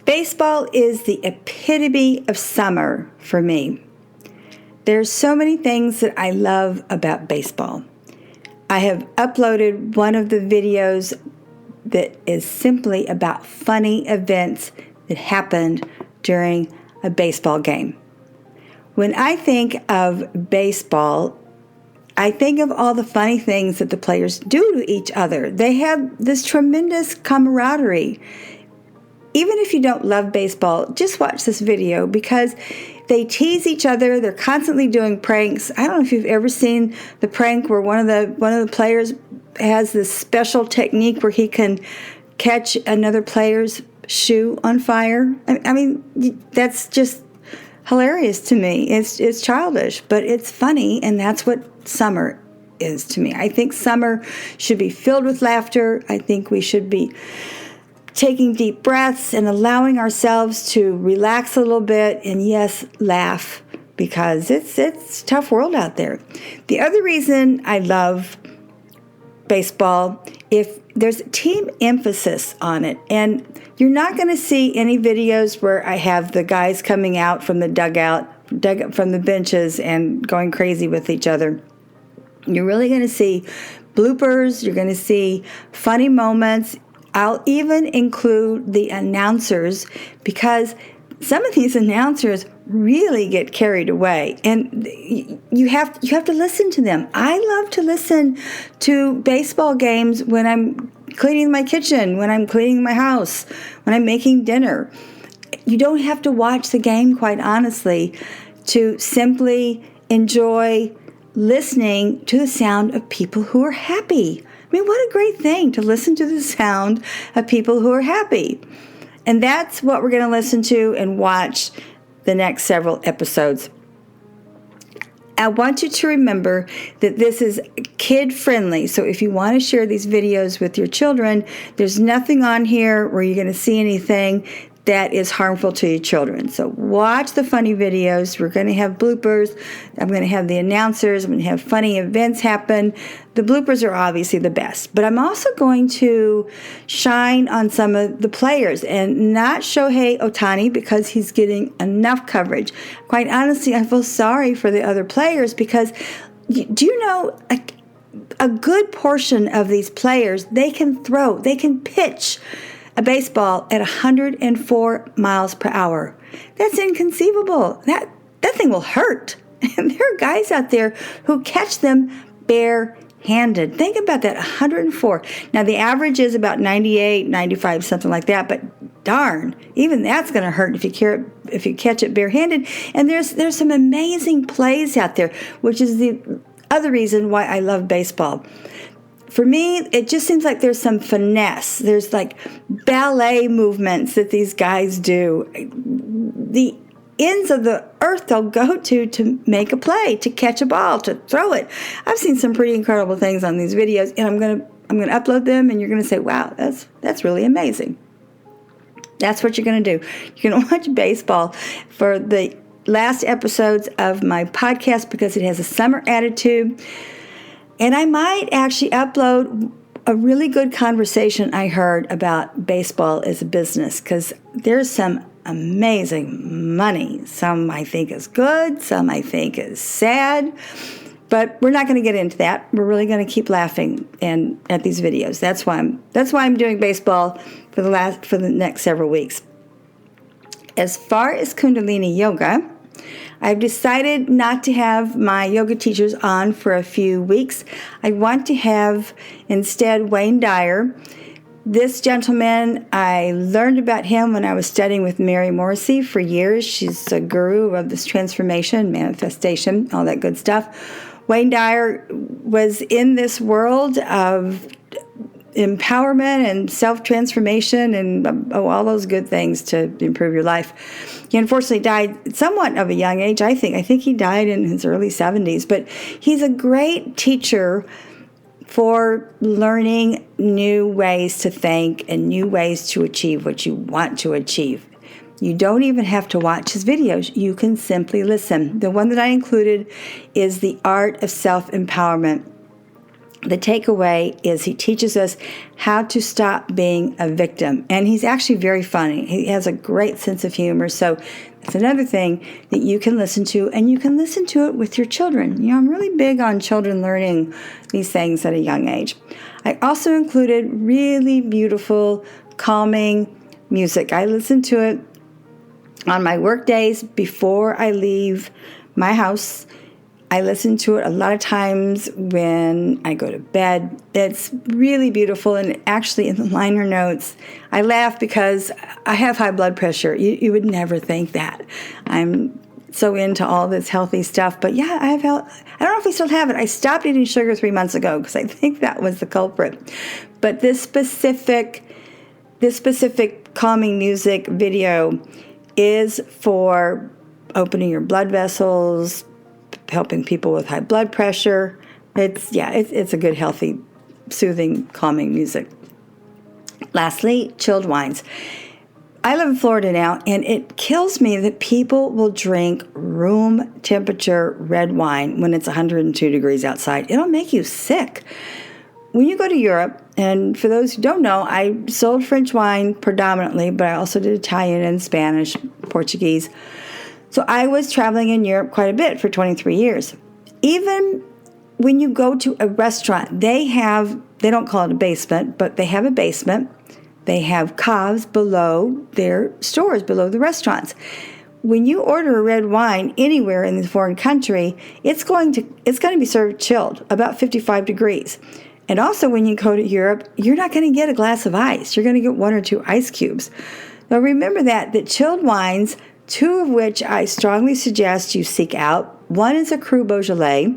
Baseball is the epitome of summer for me. There's so many things that I love about baseball. I have uploaded one of the videos that is simply about funny events that happened during a baseball game. When I think of baseball, I think of all the funny things that the players do to each other. They have this tremendous camaraderie. Even if you don't love baseball, just watch this video because they tease each other. They're constantly doing pranks. I don't know if you've ever seen the prank where one of the players has this special technique where he can catch another player's shoe on fire. I mean, that's just hilarious to me. It's childish, but it's funny, and that's what summer is to me. I think summer should be filled with laughter. I think we should be taking deep breaths and allowing ourselves to relax a little bit and, yes, laugh, because it's a tough world out there. The other reason I love baseball, if there's team emphasis on it, and you're not going to see any videos where I have the guys coming out from the dugout from the benches and going crazy with each other. You're really going to see bloopers. You're going to see funny moments. I'll even include the announcers because some of these announcers really get carried away, and you have to listen to them. I love to listen to baseball games when I'm cleaning my kitchen, when I'm cleaning my house, when I'm making dinner. You don't have to watch the game, quite honestly, to simply enjoy listening to the sound of people who are happy. I mean, what a great thing to listen to the sound of people who are happy. And that's what we're going to listen to and watch the next several episodes. I want you to remember that this is kid-friendly. So if you want to share these videos with your children, there's nothing on here where you're going to see anything that is harmful to your children. So watch the funny videos. We're going to have bloopers. I'm going to have the announcers. I'm going to have funny events happen. The bloopers are obviously the best. But I'm also going to shine on some of the players and not Shohei Ohtani because he's getting enough coverage. Quite honestly, I feel sorry for the other players because, do you know, a good portion of these players, they can throw, they can pitch a baseball at 104 miles per hour. That's inconceivable. That thing will hurt. And there are guys out there who catch them bare-handed. Think about that, 104. Now, the average is about 98, 95, something like that, but darn, even that's going to hurt if you catch it bare-handed. And there's some amazing plays out there, which is the other reason why I love baseball. For me, it just seems like there's some finesse. There's like ballet movements that these guys do. The ends of the earth they'll go to make a play, to catch a ball, to throw it. I've seen some pretty incredible things on these videos, and I'm gonna upload them, and you're gonna say, "Wow, that's really amazing." That's what you're gonna do. You're gonna watch baseball for the last episodes of my podcast because it has a summer attitude. And I might actually upload a really good conversation I heard about baseball as a business because there's some amazing money. Some I think is good, some I think is sad, but we're not going to get into that. We're really going to keep laughing at these videos. That's why I'm doing baseball for the next several weeks. As far as Kundalini yoga, I've decided not to have my yoga teachers on for a few weeks. I want to have instead Wayne Dyer. This gentleman, I learned about him when I was studying with Mary Morrissey for years. She's a guru of this transformation, manifestation, all that good stuff. Wayne Dyer was in this world of empowerment and self-transformation and all those good things to improve your life. He unfortunately died somewhat of a young age, I think. I think he died in his early 70s. But he's a great teacher for learning new ways to think and new ways to achieve what you want to achieve. You don't even have to watch his videos. You can simply listen. The one that I included is The Art of Self-Empowerment. the takeaway is he teaches us how to stop being a victim. And he's actually very funny. He has a great sense of humor. So it's another thing that you can listen to, and you can listen to it with your children. I'm really big on children learning these things at a young age. I also included really beautiful, calming music. I listen to it on my work days before I leave my house. I listen to it a lot of times when I go to bed. It's really beautiful, and actually in the liner notes, I laugh because I have high blood pressure. You would never think that. I'm so into all this healthy stuff, but yeah, I don't know if I still have it. I stopped eating sugar 3 months ago because I think that was the culprit. But this specific calming music video is for opening your blood vessels, helping people with high blood pressure. It's a good, healthy, soothing, calming music. Lastly, chilled wines. I live in Florida now, and it kills me that people will drink room temperature red wine when it's 102 degrees outside. It'll make you sick. When you go to Europe, and for those who don't know, I sold French wine predominantly, but I also did Italian and Spanish, Portuguese. So I was traveling in Europe quite a bit for 23 years. Even when you go to a restaurant, they don't call it a basement, but they have a basement. They have caves below their stores, below the restaurants. When you order a red wine anywhere in the foreign country, it's going to be served chilled, about 55 degrees. And also when you go to Europe, you're not going to get a glass of ice. You're going to get 1 or 2 ice cubes. Now remember that chilled wines, 2 of which I strongly suggest you seek out. One is a Cru Beaujolais,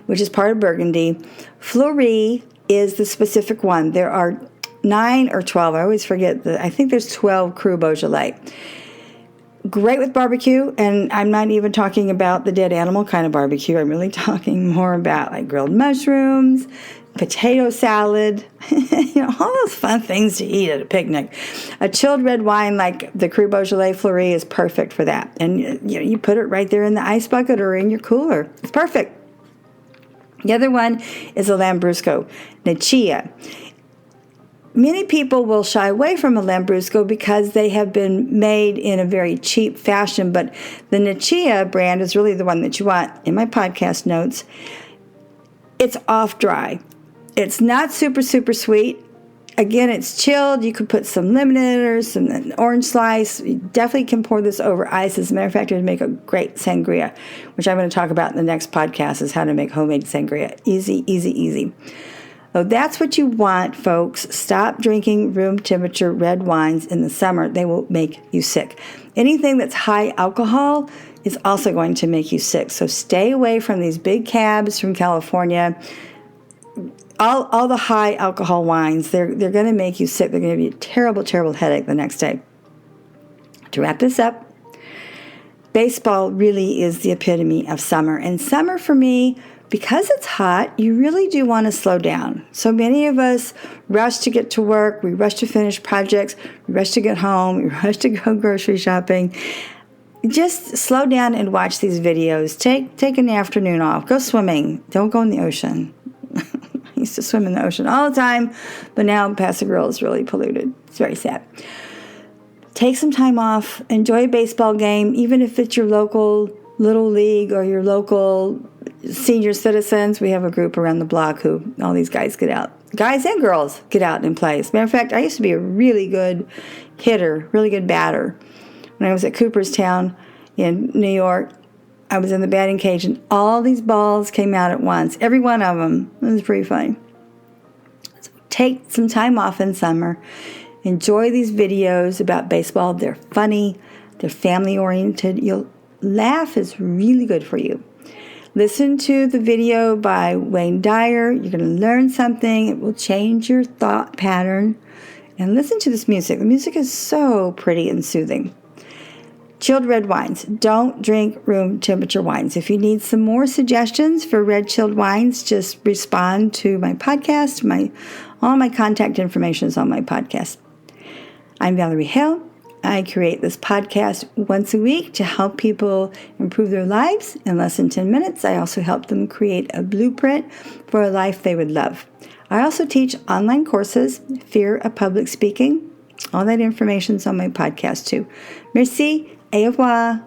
which is part of Burgundy. Fleurie is the specific one. There are 9 or 12. I always forget. I think there's 12 Cru Beaujolais. Great with barbecue, and I'm not even talking about the dead animal kind of barbecue. I'm really talking more about like grilled mushrooms, potato salad, all those fun things to eat at a picnic. A chilled red wine like the Cru Beaujolais Fleurie is perfect for that. And you put it right there in the ice bucket or in your cooler. It's perfect. The other one is a Lambrusco di Nicchia. Many people will shy away from a Lambrusco because they have been made in a very cheap fashion, but the Nicchia brand is really the one that you want. In my podcast notes, it's off dry. It's not super, super sweet. Again, it's chilled. You could put some lemon in it or some orange slice. You definitely can pour this over ice. As a matter of fact, it would make a great sangria, which I'm going to talk about in the next podcast, is how to make homemade sangria. Easy, easy, easy. So that's what you want, folks. Stop drinking room temperature red wines in the summer. They will make you sick. Anything that's high alcohol is also going to make you sick. So stay away from these big cabs from California. All the high alcohol wines, they're going to make you sick. They're going to give you a terrible, terrible headache the next day. To wrap this up, baseball really is the epitome of summer. And summer for me, because it's hot, you really do want to slow down. So many of us rush to get to work, we rush to finish projects, we rush to get home, we rush to go grocery shopping. Just slow down and watch these videos. Take an afternoon off. Go swimming. Don't go in the ocean. I used to swim in the ocean all the time, but now Paso Grill is really polluted. It's very sad. Take some time off. Enjoy a baseball game, even if it's your local little league or your local senior citizens. We have a group around the block who all these guys get out. Guys and girls get out and play. As a matter of fact, I used to be a really good hitter, really good batter. When I was at Cooperstown in New York, I was in the batting cage and all these balls came out at once. Every one of them. It was pretty funny. So take some time off in summer. Enjoy these videos about baseball. They're funny. They're family-oriented. You'll laugh is really good for you. Listen to the video by Wayne Dyer. You're going to learn something. It will change your thought pattern. And listen to this music. The music is so pretty and soothing. Chilled red wines. Don't drink room temperature wines. If you need some more suggestions for red chilled wines, just respond to my podcast. All my contact information is on my podcast. I'm Valerie Hale. I create this podcast once a week to help people improve their lives in less than 10 minutes. I also help them create a blueprint for a life they would love. I also teach online courses, fear of public speaking. All that information is on my podcast too. Merci, au revoir.